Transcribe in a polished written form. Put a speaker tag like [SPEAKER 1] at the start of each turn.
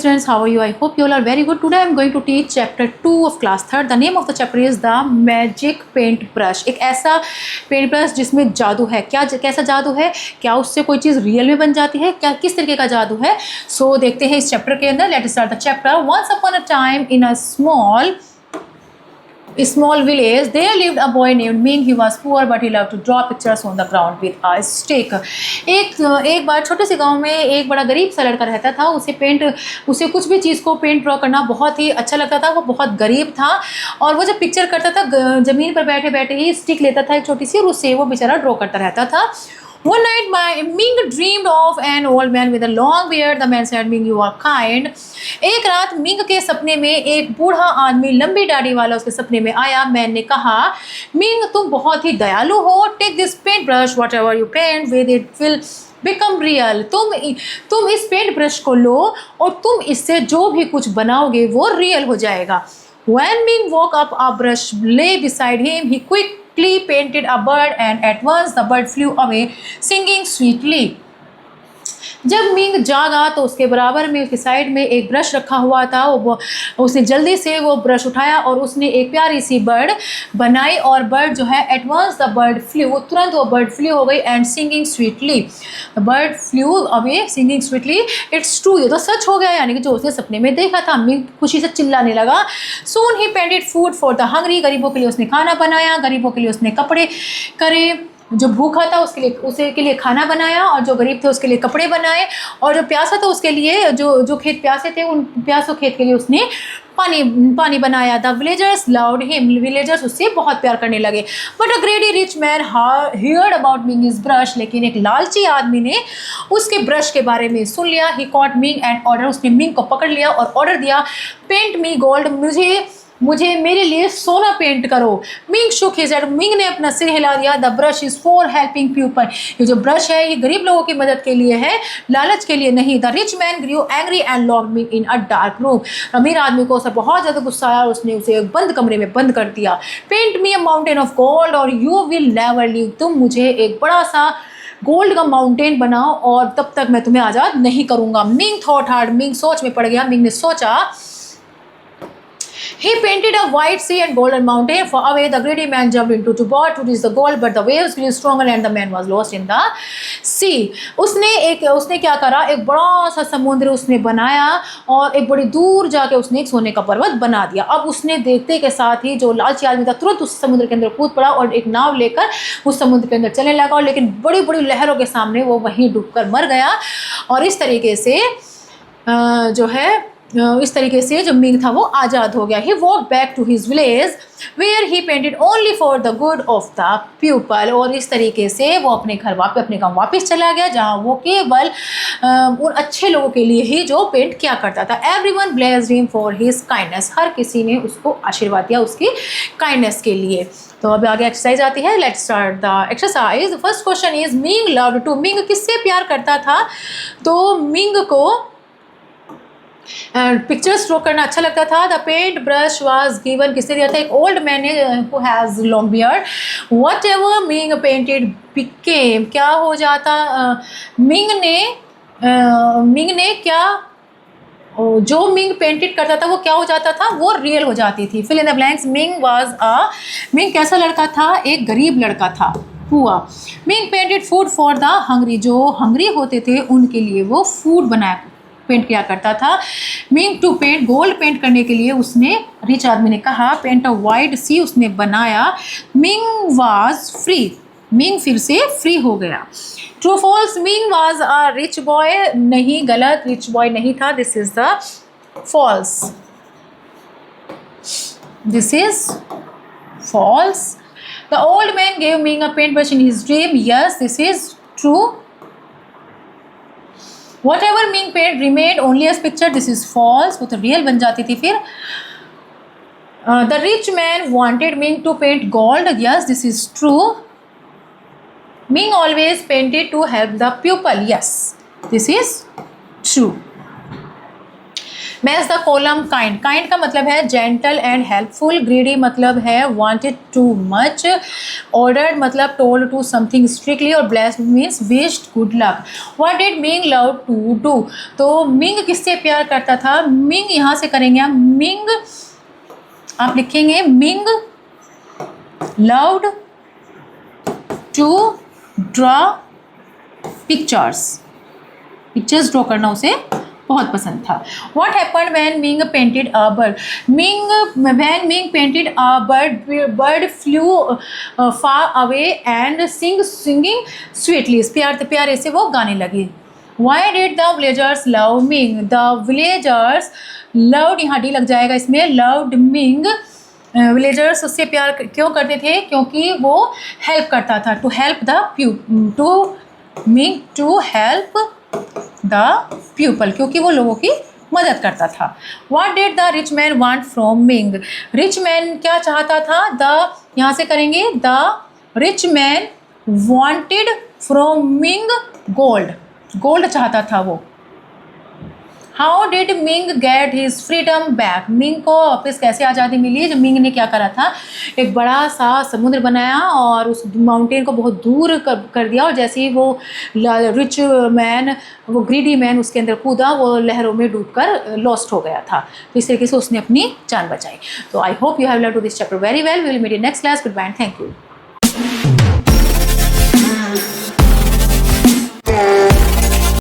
[SPEAKER 1] students, how are you? I hope you all are very good. Today I am going to teach chapter 2 of class 3rd. The name of the chapter is the magic paint brush. एक ऐसा paint brush जिसमें जादू है. क्या कैसा जादू है? क्या उससे कोई चीज़ रियल में बन जाती है? क्या किस तरीके का जादू है? सो देखते हैं इस चैप्टर के अंदर. Let's start the chapter. Once upon a time in a small village there lived a boy named Ming. He was poor but he loved to draw pictures on the ground with a stick. एक बार छोटे से गांव में एक बड़ा गरीब सा लड़का रहता था. उसे कुछ भी चीज़ को पेंट ड्रॉ करना बहुत ही अच्छा लगता था. वो बहुत गरीब था और वो जब पिक्चर करता था ज़मीन पर बैठे बैठे ही स्टिक लेता था एक छोटी सी और उससे वो बेचारा ड्रॉ करता रहता था. One night Ming dreamed of an old man with a long beard. The man said, "Ming, you are kind." एक रात मिंग के सपने में एक बूढ़ा आदमी लंबी दाढ़ी वाला उसके सपने में आया. मैन ने कहा, मिंग तुम बहुत ही दयालु हो. Take this paint brush, whatever you paint with it will become real. तुम इस पेंट ब्रश को लो और तुम इससे जो भी कुछ बनाओगे वो रियल हो जाएगा. When Ming woke up, a brush lay beside him. He quickly painted a bird and at once the bird flew away singing sweetly. जब मिंग जागा तो उसके बराबर में उसके साइड में एक ब्रश रखा हुआ था. उसने जल्दी से वो ब्रश उठाया और उसने एक प्यारी सी बर्ड बनाई और बर्ड जो है at once the bird flew, वो तुरंत वो बर्ड फ्लू हो गई and singing sweetly. The bird flew away singing sweetly. It's true, ये तो सच हो गया, यानी कि जो उसने सपने में देखा था. मिंग खुशी से चिल्लाने लगा. Soon he painted food for the hungry. गरीबों के लिए उसने खाना बनाया, गरीबों के लिए उसने कपड़े करे. जो भूखा था उसके लिए खाना बनाया और जो गरीब थे उसके लिए कपड़े बनाए और जो प्यासा था उसके लिए जो खेत प्यासे थे उन प्यासों खेत के लिए उसने पानी बनाया. The villagers loved him. Villagers उससे बहुत प्यार करने लगे. But a ग्रेडी rich man heard about Ming brush. लेकिन एक लालची आदमी ने उसके ब्रश के बारे में सुन लिया. ही कॉट मिंग एंड ऑर्डर. उसने मिंग को पकड़ लिया और ऑर्डर दिया, पेंट मी गोल्ड. मुझे मेरे लिए सोना पेंट करो. Ming shook his head. Ming ने अपना सिर हिला दिया. The brush is for helping people. ये जो ब्रश है ये गरीब लोगों की मदद के लिए है, लालच के लिए नहीं. The rich man grew angry and locked Ming in a dark room. अमीर आदमी को उसे बहुत ज़्यादा गुस्सा आया. उसने उसे एक बंद कमरे में बंद कर दिया. Paint me a mountain of gold और यू विल नेवर लीव. तुम मुझे एक बड़ा सा गोल्ड का माउंटेन बनाओ और तब तक मैं तुम्हें आज़ाद नहीं करूँगा. Ming thought hard. मिंग सोच में पड़ गया. मिंग ने सोचा. He painted a white sea and golden mountain. For away the greedy man jumped into the boat to reach the goal, but the waves grew stronger and the man was lost in the sea. उसने क्या करा, एक बड़ा सा समुद्र उसने बनाया और एक बड़ी दूर जाके उसने एक सोने का पर्वत बना दिया. अब उसने देखते के साथ ही जो लालची आदमी था तुरंत उस समुद्र के अंदर कूद पड़ा और एक नाव लेकर उस समुद्र के अंदर चलने लगा. और लेकिन बड़ी बड़ी लहरों के सामने वो वहीं डूबकर मर गया. और इस तरीके से जो मिंग था वो आज़ाद हो गया. He walk back to his village where he painted only for the good of the people. और इस तरीके से वो अपने गाँव वापस चला गया जहाँ वो केवल उन अच्छे लोगों के लिए ही जो पेंट किया करता था. Everyone blessed him for his kindness. हर किसी ने उसको आशीर्वाद दिया उसकी काइंडनेस के लिए. तो अब आगे एक्सरसाइज आती है. Let's start the exercise. First question is Ming loved to. Ming किससे प्यार करता था? तो मिंग को पिक्चर्स ड्रॉ करना अच्छा लगता था. The paint brush was given. किसने दिया था? एक ओल्ड मैन ने who has long beard. Whatever Ming painted became. क्या हो जाता मिंग ने क्या जो मिंग पेंटेड करता था वो क्या हो जाता था? वो रियल हो जाती थी. Fill in the blanks. Ming कैसा लड़का था? एक गरीब लड़का था. हुआ. Ming painted food for the hungry. जो हंग्री होते थे उनके लिए वो फूड पेंट किया करता था. Ming to paint. Gold paint करने के लिए उसने रिच आदमी ने कहा. Paint a wide sea. उसने बनाया. Ming was free. मिंग फिर से फ्री हो गया. True false. Ming was a rich boy. नहीं, गलत. रिच बॉय नहीं था. This is the false. This is false. The old man gave Ming a paint brush in his dream. Yes, this is true. Whatever Ming painted remained only as picture. This is false. वो तो real बन जाती थी फिर. The rich man wanted Ming to paint gold. Yes, this is true. Ming always painted to help the pupil. Yes, this is true. Match the column kind, kind का मतलब है gentle and helpful, greedy मतलब है wanted too much, ordered मतलब told to something strictly, और blessed means wished good luck. What did Ming love to do, तो Ming किससे प्यार करता था? मिंग यहाँ से करेंगे हम, मिंग आप लिखेंगे Ming loved to draw pictures, pictures draw करना उसे बहुत पसंद था। What happened when Ming painted a bird? When Ming painted a bird flew far away and singing sweetly. प्यारे से वो गाने लगी। Why did the villagers love Ming? The villagers loved, यहाँ डी लग जाएगा इसमें, loved Ming। विलेजर्स उससे प्यार क्यों करते थे? क्योंकि वो हेल्प करता था, टू हेल्प द पीपल, क्योंकि वो लोगों की मदद करता था। What did the rich man want from Ming? Rich man क्या चाहता था? द यहाँ से करेंगे, the rich man wanted from Ming gold, gold चाहता था वो। How did Ming get his freedom back? Ming को वापस कैसे आज़ादी मिली? जब मिंग ने क्या करा था, एक बड़ा सा समुद्र बनाया और उस माउंटेन को बहुत दूर कर दिया, और जैसे ही वो रिच मैन, वो ग्रीडी मैन उसके अंदर कूदा, वो लहरों में डूबकर लॉस्ट हो गया था। तो इस तरीके से उसने अपनी जान बचाई। तो I hope you have learn to this chapter very well. We will meet in next class. Good bye and thank you.